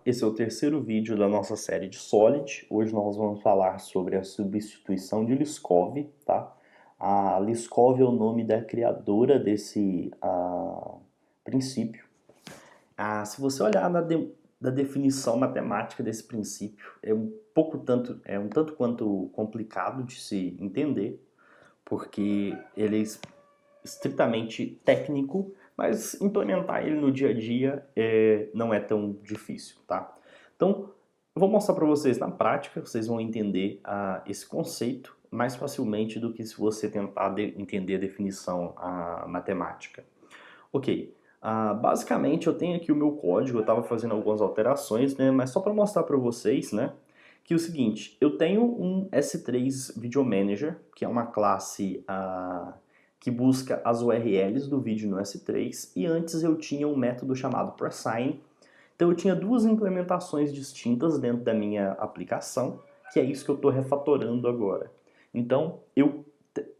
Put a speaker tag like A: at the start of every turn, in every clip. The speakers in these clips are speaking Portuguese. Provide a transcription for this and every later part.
A: esse é o terceiro vídeo da nossa série de Solid. Hoje nós vamos falar sobre a substituição de Liskov, tá? A Liskov é o nome da criadora desse princípio. Se você olhar na definição matemática desse princípio, é um tanto quanto complicado de se entender, porque ele é estritamente técnico, mas implementar ele no dia a dia não é tão difícil, tá? Então, eu vou mostrar para vocês na prática, vocês vão entender esse conceito mais facilmente do que se você tentar entender a definição matemática. Ok, basicamente eu tenho aqui o meu código, eu estava fazendo algumas alterações, né, mas só para mostrar para vocês, né, que é o seguinte, eu tenho um S3 Video Manager, que é uma classe que busca as URLs do vídeo no S3, e antes eu tinha um método chamado PreSign. Então eu tinha duas implementações distintas dentro da minha aplicação, que é isso que eu estou refatorando agora. Então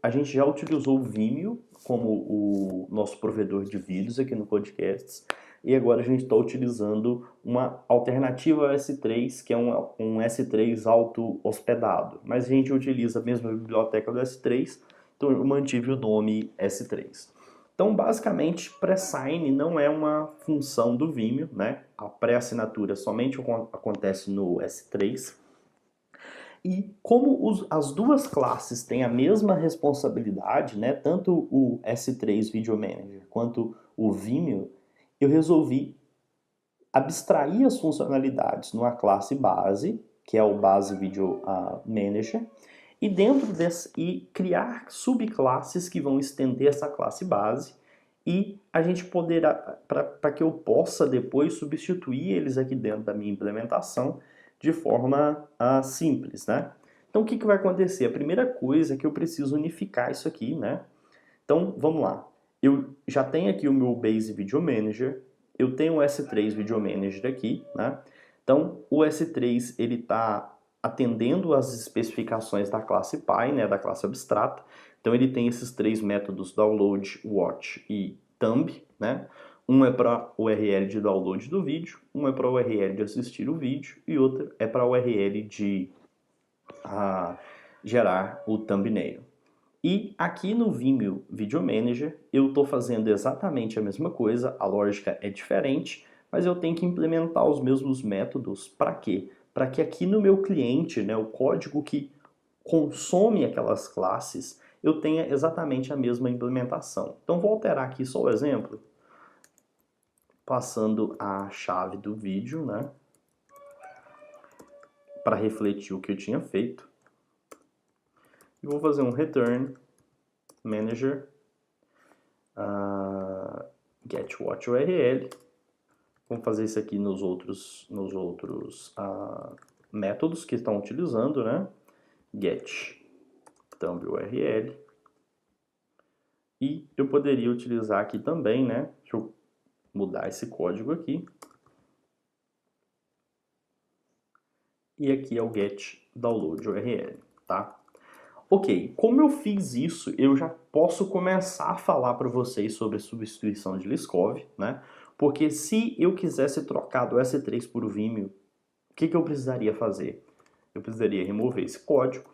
A: a gente já utilizou o Vimeo como o nosso provedor de vídeos aqui no Podcasts, e agora a gente está utilizando uma alternativa ao S3, que é um S3 auto-hospedado. Mas a gente utiliza a mesma biblioteca do S3, então eu mantive o nome S3. Então, basicamente, PreSign não é uma função do Vimeo, né? A pré-assinatura somente acontece no S3. E como as duas classes têm a mesma responsabilidade, né? Tanto o S3 Video Manager quanto o Vimeo, eu resolvi abstrair as funcionalidades numa classe base, que é o Base Video Manager, e dentro criar subclasses que vão estender essa classe base, e a gente poderá, para que eu possa depois substituir eles aqui dentro da minha implementação de forma simples, né? Então o que vai acontecer? A primeira coisa é que eu preciso unificar isso aqui, né? Então vamos lá. Eu já tenho aqui o meu Base Video Manager, eu tenho o S3 Video Manager aqui, né? Então o S3 ele está atendendo às especificações da classe Py, né, da classe abstrata. Então ele tem esses três métodos download, watch e thumb, né? Um é para o URL de download do vídeo, um é para o URL de assistir o vídeo e outro é para o URL de gerar o thumbnail. E aqui no Vimeo Video Manager eu estou fazendo exatamente a mesma coisa, a lógica é diferente, mas eu tenho que implementar os mesmos métodos. Para quê? Para que aqui no meu cliente, né, o código que consome aquelas classes, eu tenha exatamente a mesma implementação. Então vou alterar aqui só o exemplo, passando a chave do vídeo, né, para refletir o que eu tinha feito. E vou fazer um return manager get watch URL. Vamos fazer isso aqui nos outros métodos que estão utilizando, né? Get thumb URL. E eu poderia utilizar aqui também, né? Deixa eu mudar esse código aqui. E aqui é o get download URL, tá? Ok, como eu fiz isso, eu já posso começar a falar para vocês sobre a substituição de Liskov, né? Porque se eu quisesse trocar do S3 por Vimeo, o que eu precisaria fazer? Eu precisaria remover esse código,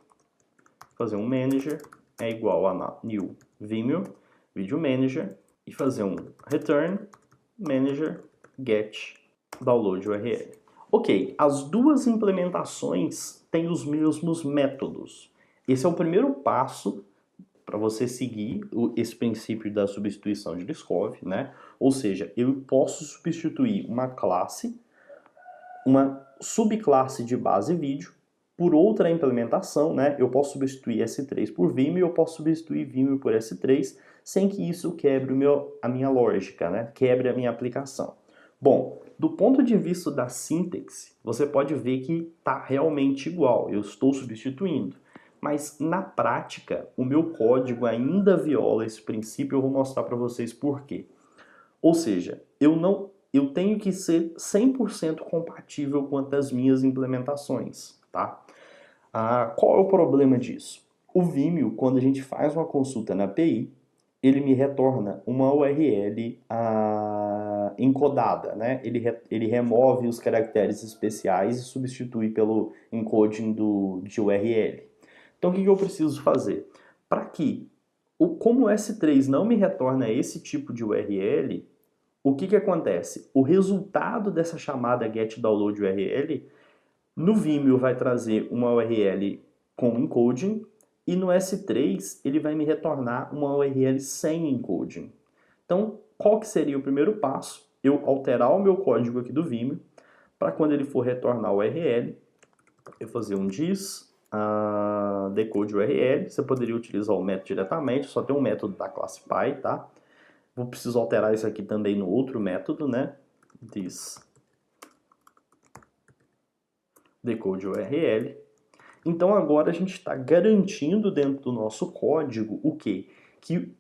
A: fazer um manager, é igual a new Vimeo, Video Manager, e fazer um return manager get download URL. Ok, as duas implementações têm os mesmos métodos. Esse é o primeiro passo para você seguir esse princípio da substituição de Liskov, né? Ou seja, eu posso substituir uma classe, uma subclasse de base vídeo, por outra implementação, né? Eu posso substituir S3 por Vimeo, eu posso substituir Vimeo por S3, sem que isso quebre a minha lógica, né? Quebre a minha aplicação. Bom, do ponto de vista da sintaxe, você pode ver que está realmente igual, eu estou substituindo. Mas na prática, o meu código ainda viola esse princípio, eu vou mostrar para vocês por quê. Ou seja, eu tenho que ser 100% compatível quanto às minhas implementações, tá? Qual é o problema disso? O Vimeo, quando a gente faz uma consulta na API, ele me retorna uma URL encodada, né? Ele remove os caracteres especiais e substitui pelo encoding de URL. Então, o que eu preciso fazer? Para que, como o S3 não me retorna esse tipo de URL, o que acontece? O resultado dessa chamada getDownloadURL no Vimeo vai trazer uma URL com encoding e no S3 ele vai me retornar uma URL sem encoding. Então, qual que seria o primeiro passo? Eu alterar o meu código aqui do Vimeo para quando ele for retornar o URL, eu fazer um dis decode URL. Você poderia utilizar o método diretamente, só tem um método da classe Py, tá? Vou precisar alterar isso aqui também no outro método, né? This decode URL. Então agora a gente está garantindo dentro do nosso código o quê? Que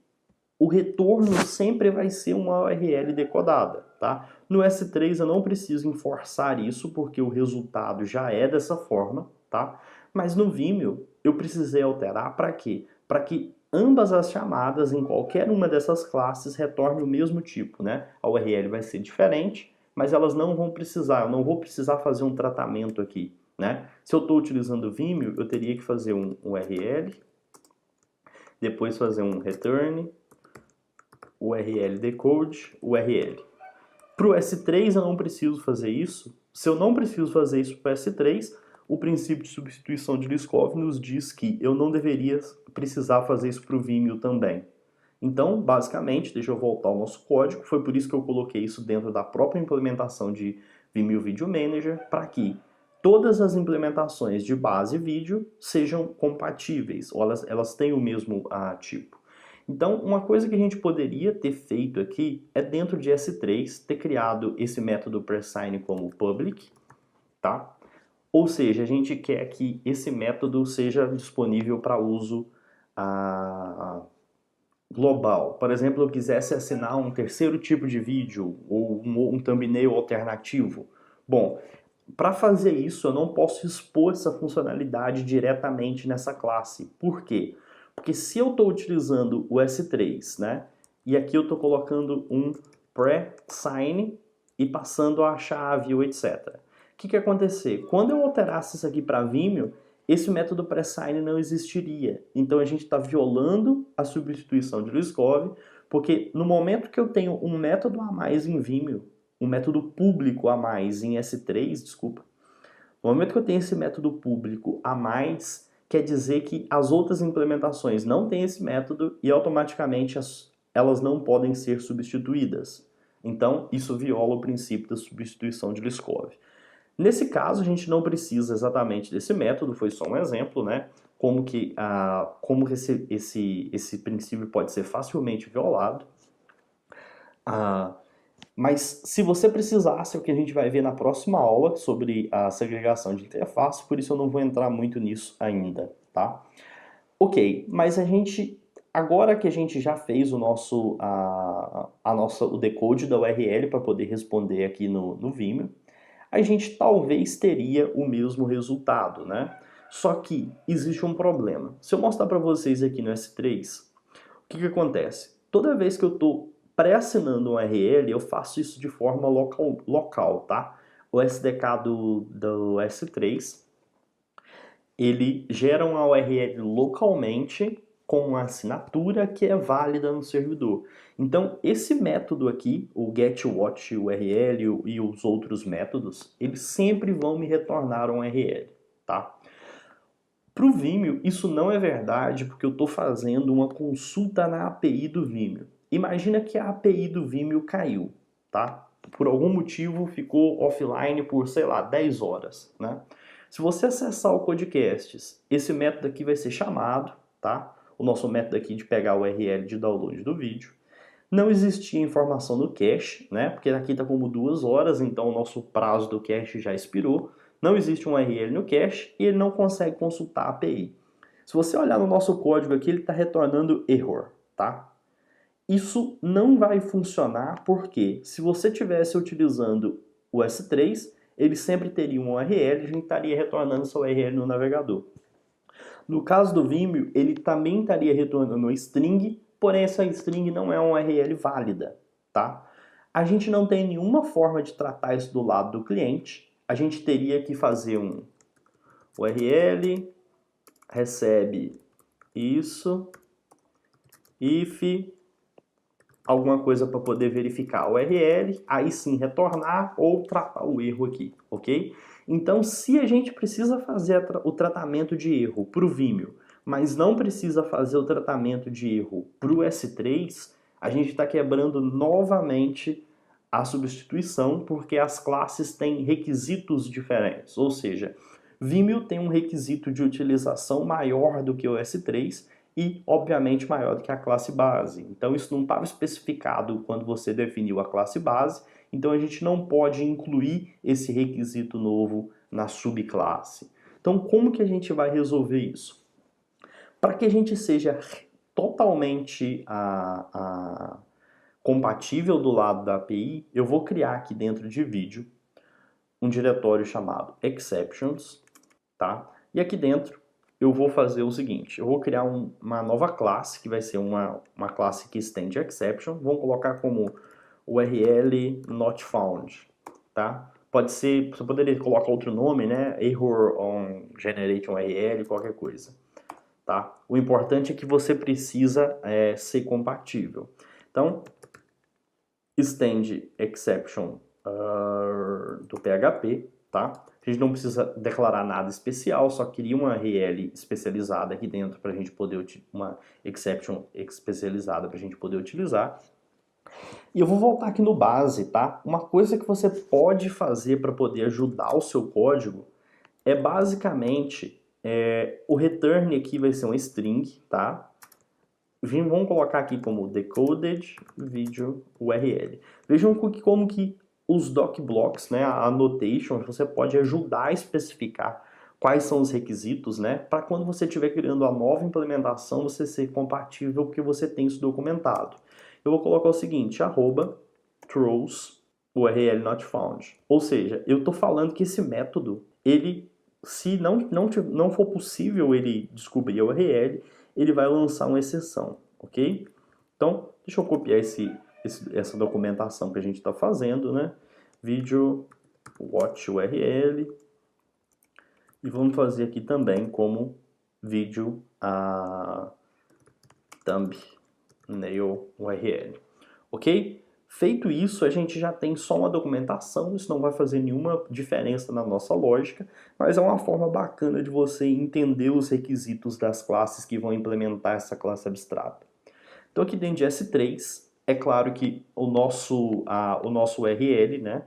A: o retorno sempre vai ser uma URL decodada, tá? No S3 eu não preciso enforçar isso porque o resultado já é dessa forma, tá? Mas no Vimeo eu precisei alterar para quê? Para que ambas as chamadas em qualquer uma dessas classes retornem o mesmo tipo, né? A URL vai ser diferente, mas elas não vão precisar, eu não vou precisar fazer um tratamento aqui, né? Se eu estou utilizando o Vimeo, eu teria que fazer um URL, depois fazer um return, URL decode, URL. Para o S3 eu não preciso fazer isso. Se eu não preciso fazer isso para o S3, o princípio de substituição de Liskov nos diz que eu não deveria precisar fazer isso para o Vimeo também. Então, basicamente, deixa eu voltar ao nosso código, foi por isso que eu coloquei isso dentro da própria implementação de Vimeo Video Manager, para que todas as implementações de base vídeo sejam compatíveis, ou elas tenham o mesmo tipo. Então, uma coisa que a gente poderia ter feito aqui é dentro de S3 ter criado esse método preSign como public, tá? Ou seja, a gente quer que esse método seja disponível para uso global. Por exemplo, eu quisesse assinar um terceiro tipo de vídeo ou um thumbnail alternativo. Bom, para fazer isso, eu não posso expor essa funcionalidade diretamente nessa classe. Por quê? Porque se eu estou utilizando o S3, né, e aqui eu estou colocando um pre-sign e passando a chave ou etc. O que ia acontecer? Quando eu alterasse isso aqui para Vimeo, esse método pre-sign não existiria. Então a gente está violando a substituição de Liskov, porque no momento que eu tenho um método a mais em Vimeo, um método público a mais em S3, desculpa, no momento que eu tenho esse método público a mais, quer dizer que as outras implementações não têm esse método e automaticamente elas não podem ser substituídas. Então, isso viola o princípio da substituição de Liskov. Nesse caso, a gente não precisa exatamente desse método, foi só um exemplo, né? Como que esse princípio pode ser facilmente violado. Mas se você precisasse, é o que a gente vai ver na próxima aula sobre a segregação de interface, por isso eu não vou entrar muito nisso ainda, tá? Ok, mas agora que a gente já fez o o decode da URL para poder responder aqui no Vimeo, a gente talvez teria o mesmo resultado, né? Só que existe um problema. Se eu mostrar para vocês aqui no S3, o que acontece? Toda vez que eu estou pré-assinando um URL, eu faço isso de forma local, tá? O SDK do S3, ele gera uma URL localmente com uma assinatura que é válida no servidor. Então, esse método aqui, o getWatchURL e os outros métodos, eles sempre vão me retornar um URL, tá? Para o Vimeo, isso não é verdade porque eu estou fazendo uma consulta na API do Vimeo. Imagina que a API do Vimeo caiu, tá? Por algum motivo ficou offline por, sei lá, 10 horas, né? Se você acessar o Codecasts, esse método aqui vai ser chamado, tá? O nosso método aqui de pegar o URL de download do vídeo. Não existia informação no cache, né? Porque aqui está como 2 horas, então o nosso prazo do cache já expirou. Não existe um URL no cache e ele não consegue consultar a API. Se você olhar no nosso código aqui, ele está retornando error, tá? Isso não vai funcionar porque se você estivesse utilizando o S3, ele sempre teria um URL e a gente estaria retornando essa URL no navegador. No caso do Vimeo, ele também estaria retornando uma string, porém essa string não é uma URL válida, tá? A gente não tem nenhuma forma de tratar isso do lado do cliente. A gente teria que fazer um URL recebe isso, if alguma coisa para poder verificar a URL, aí sim retornar ou tratar o erro aqui, ok? Então, se a gente precisa fazer o tratamento de erro para o Vimeo, mas não precisa fazer o tratamento de erro para o S3, a gente está quebrando novamente a substituição, porque as classes têm requisitos diferentes, ou seja, Vimeo tem um requisito de utilização maior do que o S3 e, obviamente, maior do que a classe base. Então, isso não estava especificado quando você definiu a classe base, então a gente não pode incluir esse requisito novo na subclasse. Então, como que a gente vai resolver isso? Para que a gente seja totalmente compatível do lado da API, eu vou criar aqui dentro de vídeo um diretório chamado exceptions, tá? E aqui dentro eu vou fazer o seguinte, eu vou criar uma nova classe, que vai ser uma classe que estende exception, vamos colocar como URL not found, tá? Pode ser, você poderia colocar outro nome, né? Error on generate URL, qualquer coisa, tá? O importante é que você precisa ser compatível. Então, extend exception do PHP, tá? A gente não precisa declarar nada especial, só queria uma URL especializada aqui dentro para a gente poder, uma exception especializada para a gente poder utilizar. E eu vou voltar aqui no base, tá? Uma coisa que você pode fazer para poder ajudar o seu código é basicamente, o return aqui vai ser um string, tá? Vamos colocar aqui como decoded video URL. Vejam como que os docblocks, né, a annotation, você pode ajudar a especificar quais são os requisitos, né, para quando você estiver criando a nova implementação, você ser compatível, porque você tem isso documentado. Eu vou colocar o seguinte, @throws URL not found. Ou seja, eu estou falando que esse método, ele, se não for possível ele descobrir a URL, ele vai lançar uma exceção, ok? Então, deixa eu copiar essa documentação que a gente está fazendo, né? Video watch URL. E vamos fazer aqui também como vídeo thumbnail URL, ok? Feito isso, a gente já tem só uma documentação, isso não vai fazer nenhuma diferença na nossa lógica, mas é uma forma bacana de você entender os requisitos das classes que vão implementar essa classe abstrata. Então aqui dentro de S3, é claro que o nosso URL, né,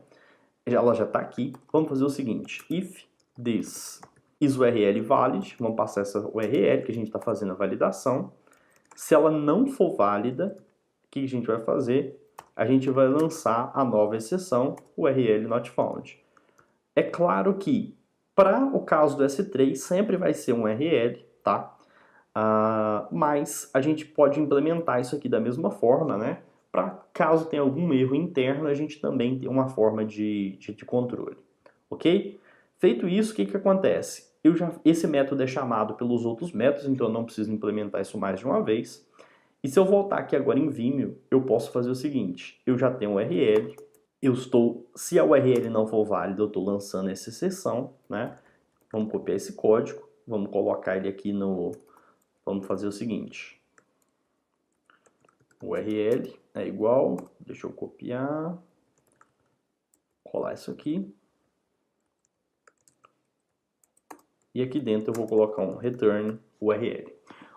A: ela já está aqui. Vamos fazer o seguinte, if this is URL valid, vamos passar essa URL que a gente está fazendo a validação. Se ela não for válida, o que a gente vai fazer? A gente vai lançar a nova exceção, URL not found. É claro que, para o caso do S3, sempre vai ser um URL, tá? Mas a gente pode implementar isso aqui da mesma forma, né? Para caso tenha algum erro interno, a gente também tem uma forma de controle, ok? Feito isso, o que acontece? Esse método é chamado pelos outros métodos, então eu não preciso implementar isso mais de uma vez. E se eu voltar aqui agora em Vimeo, eu posso fazer o seguinte, eu já tenho um URL, se a URL não for válida, eu estou lançando essa exceção, né? Vamos copiar esse código, vamos colocar ele aqui vamos fazer o seguinte, URL é igual, deixa eu copiar, colar isso aqui, e aqui dentro eu vou colocar um return URL.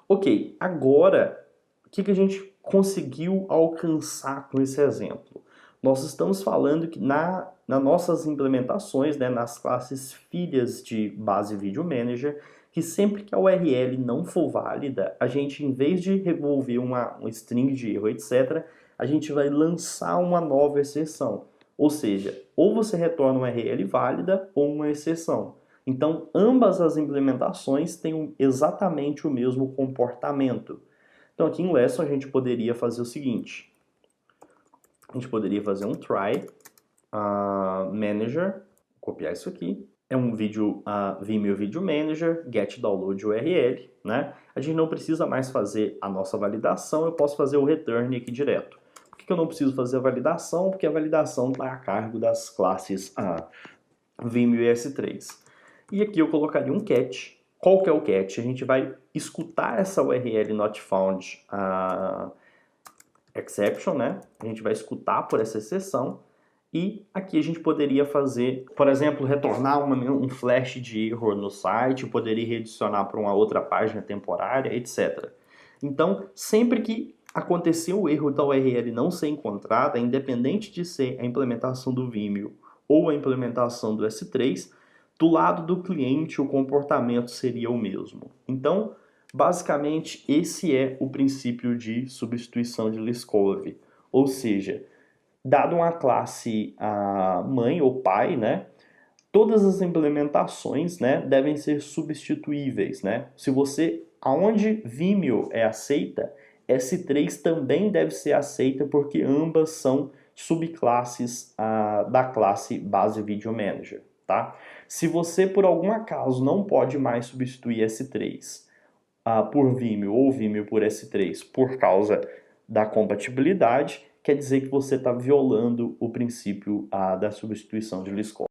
A: Ok, agora, o que a gente conseguiu alcançar com esse exemplo? Nós estamos falando que nas nossas implementações, né, nas classes filhas de base Video Manager, que sempre que a URL não for válida, a gente, em vez de revolver uma string de erro, etc., a gente vai lançar uma nova exceção. Ou seja, ou você retorna uma URL válida ou uma exceção. Então, ambas as implementações têm exatamente o mesmo comportamento. Então, aqui em Lesson, a gente poderia fazer o seguinte. A gente poderia fazer um try manager, copiar isso aqui, é um vídeo Vimeo Video Manager, get download URL, né? A gente não precisa mais fazer a nossa validação, eu posso fazer o return aqui direto. Por que eu não preciso fazer a validação? Porque a validação está a cargo das classes Vimeo e S3. E aqui eu colocaria um catch. Qual que é o catch? A gente vai escutar essa URL not found exception, né? A gente vai escutar por essa exceção. E aqui a gente poderia fazer, por exemplo, retornar um flash de erro no site, poderia redirecionar para uma outra página temporária, etc. Então, sempre que acontecer o erro da URL não ser encontrada, independente de ser a implementação do Vimeo ou a implementação do S3, do lado do cliente o comportamento seria o mesmo. Então, basicamente, esse é o princípio de substituição de Liskov. Ou seja, dado uma classe mãe ou pai, né, todas as implementações, né, devem ser substituíveis, né? Se você, aonde Vimeo é aceita, S3 também deve ser aceita porque ambas são subclasses da classe Base Video Manager, tá? Se você por algum acaso não pode mais substituir S3 por Vimeo ou Vimeo por S3 por causa da compatibilidade, quer dizer que você está violando o princípio da substituição de Liskov.